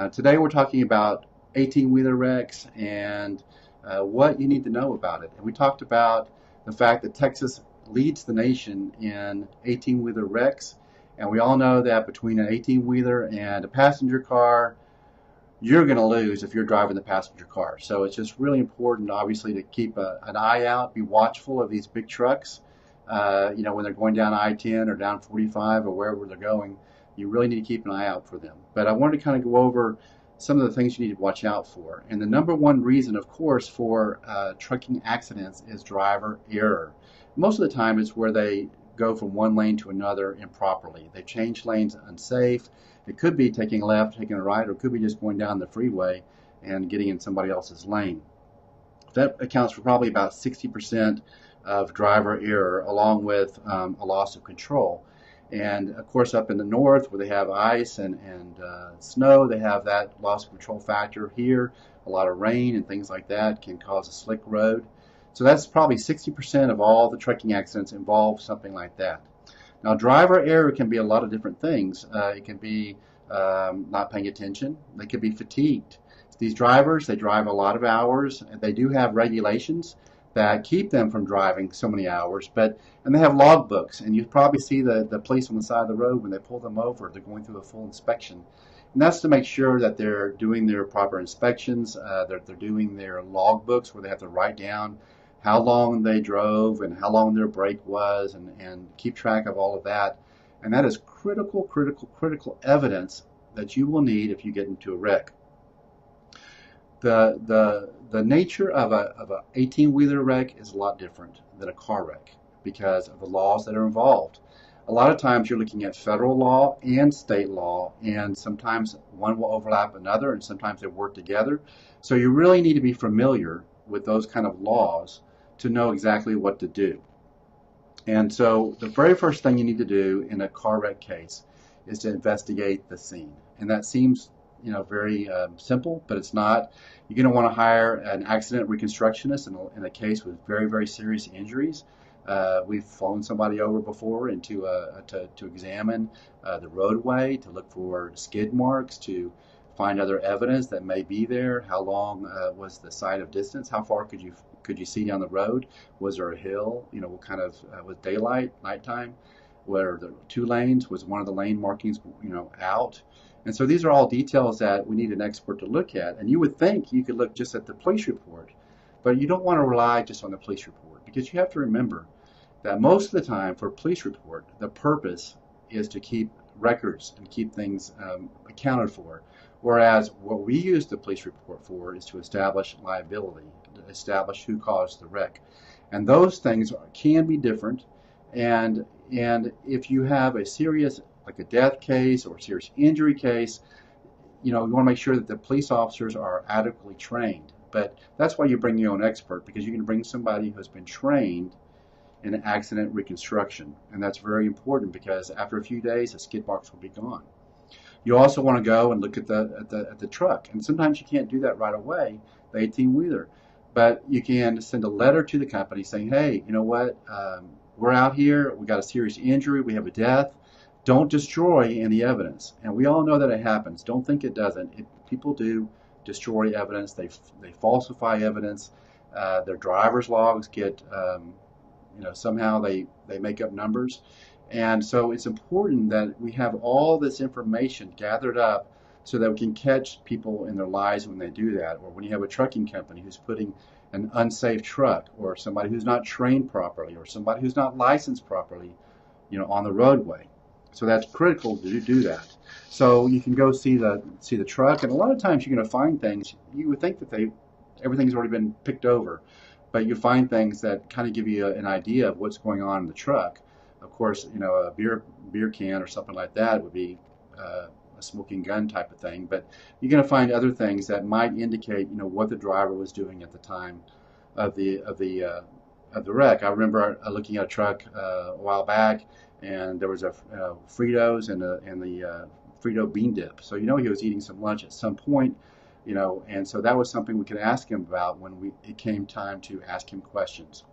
Today we're talking about 18-wheeler wrecks and what you need to know about it. And we talked about the fact that Texas leads the nation in 18-wheeler wrecks. And we all know that between an 18-wheeler and a passenger car, you're going to lose if you're driving the passenger car. So it's just really important, obviously, to keep an eye out, be watchful of these big trucks. When they're going down I-10 or down 45 or wherever they're going, you really need to keep an eye out for them. But I wanted to kind of go over some of the things you need to watch out for. And the number one reason, of course, for trucking accidents is driver error. Most of the time, it's where they go from one lane to another improperly. They change lanes unsafe. It could be taking a left, taking a right, or it could be just going down the freeway and getting in somebody else's lane. That accounts for probably about 60% of driver error, along with a loss of control. And of course, up in the north where they have ice and snow, they have that loss of control factor. Here, a lot of rain and things like that can cause a slick road. So that's probably 60% of all the trucking accidents involve something like that. Now, driver error can be a lot of different things. It can be not paying attention. They could be fatigued. These drivers, they drive a lot of hours, and they do have regulations that keep them from driving so many hours, and they have logbooks, and you probably see the police on the side of the road when they pull them over. They're going through a full inspection, and that's to make sure that they're doing their proper inspections, they're doing their logbooks where they have to write down how long they drove and how long their break was, and keep track of all of that. And that is critical evidence that you will need if you get into a wreck. The nature of a 18-wheeler wreck is a lot different than a car wreck because of the laws that are involved. A lot of times you're looking at federal law and state law, and sometimes one will overlap another, and sometimes they work together. So you really need to be familiar with those kind of laws to know exactly what to do. And so the very first thing you need to do in a car wreck case is to investigate the scene. And that seems very simple, but it's not. You're going to want to hire an accident reconstructionist in a case with very serious injuries. We've flown somebody over before to examine the roadway, to look for skid marks, to find other evidence that may be there. How long was the sight of distance? How far could you see down the road? Was there a hill? What kind of was daylight, nighttime? Were there two lanes? Was one of the lane markings out? And so these are all details that we need an expert to look at. And you would think you could look just at the police report, but you don't want to rely just on the police report, because you have to remember that most of the time for a police report, the purpose is to keep records and keep things accounted for. Whereas what we use the police report for is to establish liability, to establish who caused the wreck. And those things can be different. And if you have a serious, like a death case or a serious injury case, you want to make sure that the police officers are adequately trained. But that's why you bring your own expert, because you can bring somebody who's been trained in accident reconstruction. And that's very important, because after a few days, the skid marks will be gone. You also want to go and look at the truck. And sometimes you can't do that right away, the 18-wheeler. But you can send a letter to the company saying, hey, you know what, we're out here, we got a serious injury, we have a death. Don't destroy any evidence. And we all know that it happens. Don't think it doesn't. People do destroy evidence. They falsify evidence. Their driver's logs get, somehow they make up numbers. And so it's important that we have all this information gathered up so that we can catch people in their lives when they do that. Or when you have a trucking company who's putting an unsafe truck, or somebody who's not trained properly, or somebody who's not licensed properly, on the roadway. So that's critical to do that. So you can go see the truck, and a lot of times you're going to find things. You would think that everything's already been picked over, but you find things that kind of give you an idea of what's going on in the truck. Of course, a beer can or something like that would be a smoking gun type of thing, but you're going to find other things that might indicate what the driver was doing at the time of the wreck. I remember looking at a truck a while back, and there was a Fritos and the Frito bean dip. So he was eating some lunch at some point, and so that was something we could ask him about when it came time to ask him questions.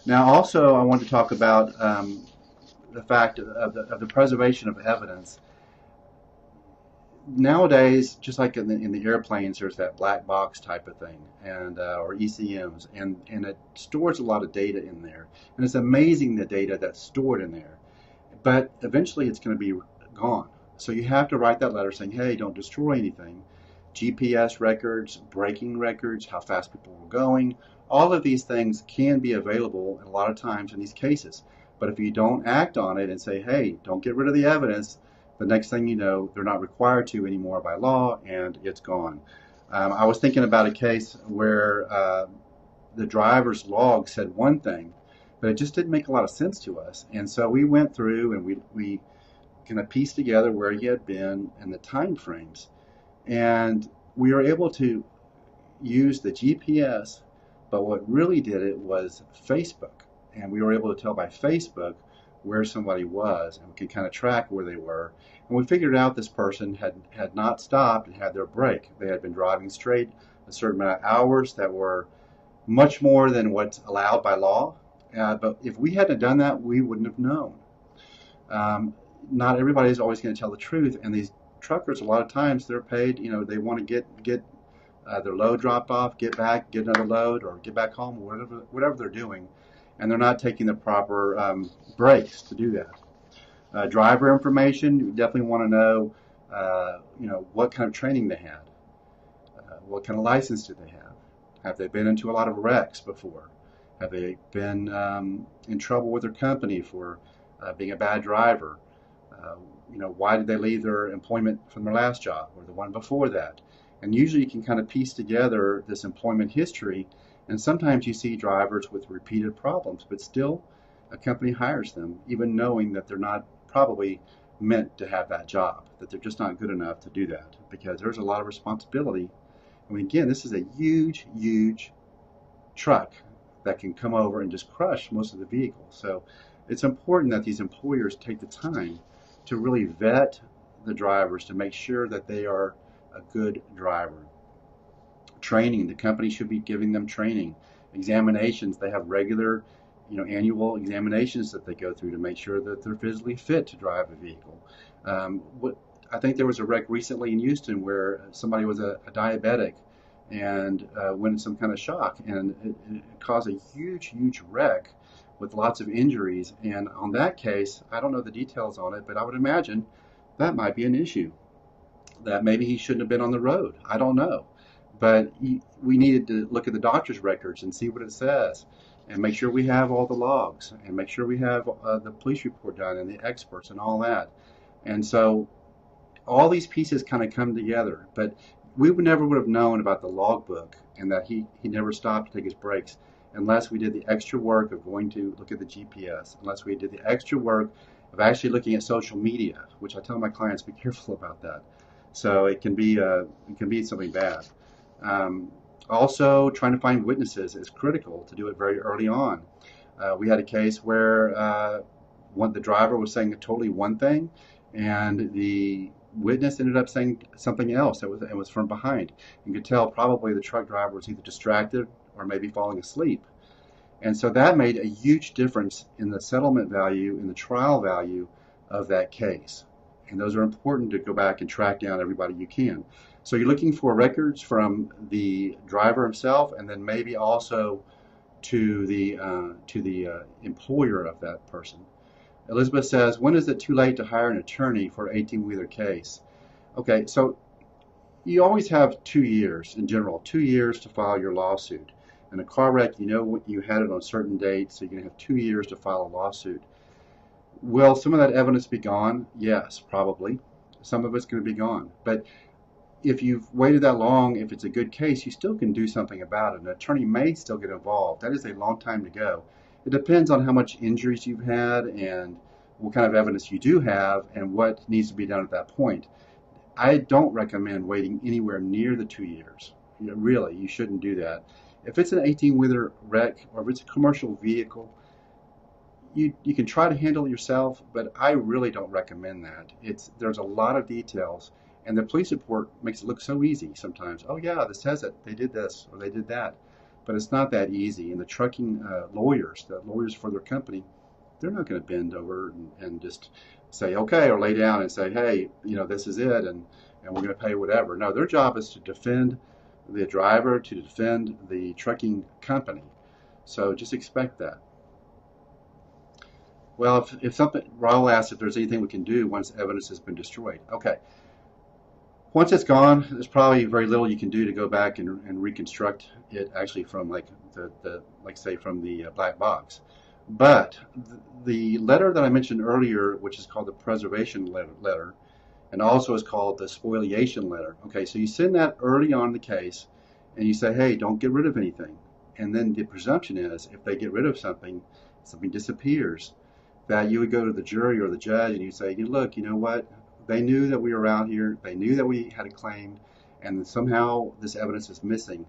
Now, also, I want to talk about the fact of the preservation of evidence. nowadays, just like in the airplanes, there's that black box type of thing, and or ECMs, and it stores a lot of data in there, and it's amazing the data that's stored in there. But eventually, it's going to be gone. So you have to write that letter saying, "Hey, don't destroy anything." GPS records, braking records, how fast people were going, all of these things can be available a lot of times in these cases. But if you don't act on it and say, "Hey, don't get rid of the evidence," the next thing you know, they're not required to anymore by law, and it's gone. I was thinking about a case where the driver's log said one thing, but it just didn't make a lot of sense to us. And so we went through and we kind of pieced together where he had been and the time frames. And we were able to use the GPS, but what really did it was Facebook. And we were able to tell by Facebook where somebody was, and we could kind of track where they were. And we figured out this person had not stopped and had their break. They had been driving straight a certain amount of hours that were much more than what's allowed by law. But if we hadn't done that, we wouldn't have known. Not everybody is always going to tell the truth, and these truckers, a lot of times, they're paid. They want to get their load dropped off, get back, get another load, or get back home, whatever they're doing, and they're not taking the proper breaks to do that. Driver information, you definitely want to know, what kind of training they had, what kind of license do they have they been into a lot of wrecks before, have they been in trouble with their company for being a bad driver. Why did they leave their employment from their last job or the one before that? And usually you can kind of piece together this employment history, and sometimes you see drivers with repeated problems, but still a company hires them, even knowing that they're not probably meant to have that job, that they're just not good enough to do that, because there's a lot of responsibility. I mean, again, this is a huge, huge truck that can come over and just crush most of the vehicles. So it's important that these employers take the time to really vet the drivers to make sure that they are a good driver. Training, the company should be giving them training. Examinations, they have regular, annual examinations that they go through to make sure that they're physically fit to drive a vehicle. I think there was a wreck recently in Houston where somebody was a diabetic and went in some kind of shock, and it caused a huge, huge wreck with lots of injuries. And on that case, I don't know the details on it, but I would imagine that might be an issue, that maybe he shouldn't have been on the road. I don't know. But we needed to look at the doctor's records and see what it says, and make sure we have all the logs, and make sure we have the police report done and the experts and all that. And so all these pieces kind of come together. But we never would have known about the logbook and that he never stopped to take his breaks unless we did the extra work of going to look at the GPS, unless we did the extra work of actually looking at social media, which I tell my clients, be careful about that. So it can be something bad. Also, trying to find witnesses is critical to do it very early on. We had a case where the driver was saying totally one thing, and the witness ended up saying something else. It was from behind. You could tell probably the truck driver was either distracted or maybe falling asleep. And so that made a huge difference in the settlement value, in the trial value of that case. And those are important to go back and track down everybody you can. So you're looking for records from the driver himself, and then maybe also to the employer of that person. Elizabeth says, when is it too late to hire an attorney for an 18-wheeler case? Okay, so you always have 2 years in general, 2 years to file your lawsuit. In a car wreck, you had it on a certain date, so you're going to have 2 years to file a lawsuit. Will some of that evidence be gone? Yes, probably. Some of it's going to be gone. But if you've waited that long, if it's a good case, you still can do something about it. An attorney may still get involved. That is a long time to go. It depends on how much injuries you've had and what kind of evidence you do have and what needs to be done at that point. I don't recommend waiting anywhere near the 2 years. Really, you shouldn't do that. If it's an 18-wheeler wreck or if it's a commercial vehicle, you can try to handle it yourself, but I really don't recommend that. There's a lot of details, and the police report makes it look so easy sometimes. Oh yeah, this says it. They did this or they did that. But it's not that easy. And the trucking lawyers, the lawyers for their company, they're not going to bend over and just say, okay, or lay down and say, hey, this is it, and and we're going to pay whatever. No, their job is to defend the driver, to defend the trucking company. So just expect that. Well, if something, Raul asked if there's anything we can do once evidence has been destroyed. Okay. Once it's gone, there's probably very little you can do to go back and reconstruct it actually from like like say from the black box. But the letter that I mentioned earlier, which is called the preservation letter, and also is called the spoliation letter. Okay, so you send that early on in the case, and you say, hey, don't get rid of anything. And then the presumption is if they get rid of something, something disappears, that you would go to the jury or the judge and you say, look, you know what? They knew that we were out here. They knew that we had a claim, and somehow this evidence is missing.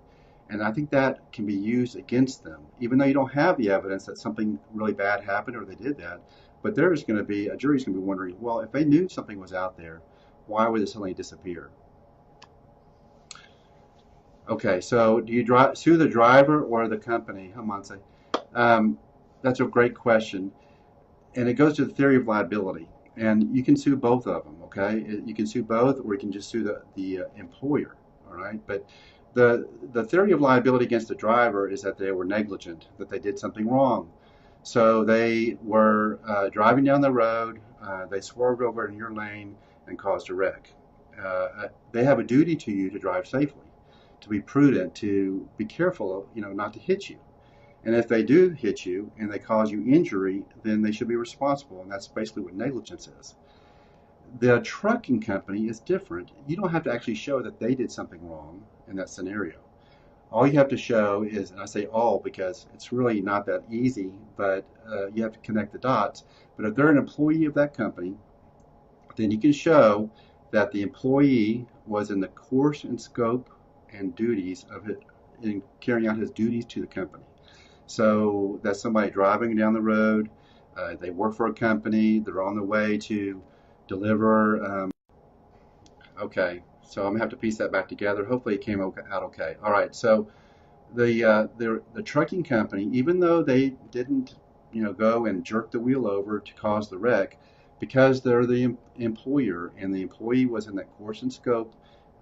And I think that can be used against them, even though you don't have the evidence that something really bad happened or they did that. But there's going to be, a jury's going to be wondering, well, if they knew something was out there, why would it suddenly disappear? Okay, so do you sue the driver or the company? Hamanse. That's a great question. And it goes to the theory of liability. And you can sue both of them, okay? You can sue both, or you can just sue the employer, all right? But the theory of liability against the driver is that they were negligent, that they did something wrong. So they were driving down the road, they swerved over in your lane and caused a wreck. They have a duty to you to drive safely, to be prudent, to be careful, not to hit you. And if they do hit you and they cause you injury, then they should be responsible, and that's basically what negligence is. The trucking company is different. You don't have to actually show that they did something wrong in that scenario. All you have to show is, and I say all because it's really not that easy, but you have to connect the dots. But if they're an employee of that company, then you can show that the employee was in the course and scope and duties of it in carrying out his duties to the company. So that's somebody driving down the road, they work for a company, they're on the way to deliver. Okay, so I'm gonna have to piece that back together. Hopefully it came out okay. All right, so the trucking company, even though they didn't go and jerk the wheel over to cause the wreck, because they're the employer and the employee was in that course and scope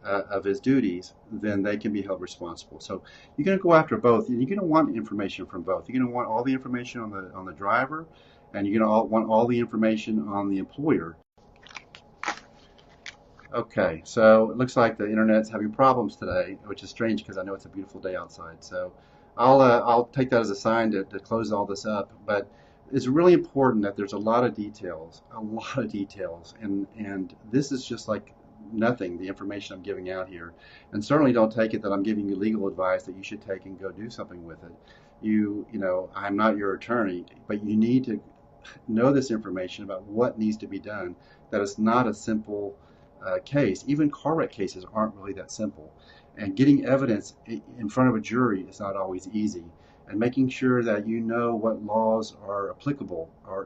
of his duties, then they can be held responsible. So you're going to go after both, and you're going to want information from both. You're going to want all the information on the driver, and you're going to want all the information on the employer. Okay, so it looks like the internet's having problems today, which is strange because I know it's a beautiful day outside. So I'll take that as a sign to close all this up. But it's really important that there's a lot of details, and this is just like nothing, the information I'm giving out here. And certainly don't take it that I'm giving you legal advice that you should take and go do something with it. I'm not your attorney, but you need to know this information about what needs to be done, that it's not a simple case. Even car wreck cases aren't really that simple. And getting evidence in front of a jury is not always easy. And making sure that you know what laws are applicable are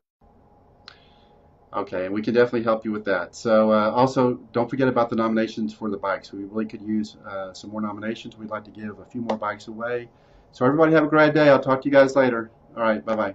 okay, and we can definitely help you with that. So also, don't forget about the nominations for the bikes. We really could use some more nominations. We'd like to give a few more bikes away. So everybody have a great day. I'll talk to you guys later. All right, bye-bye.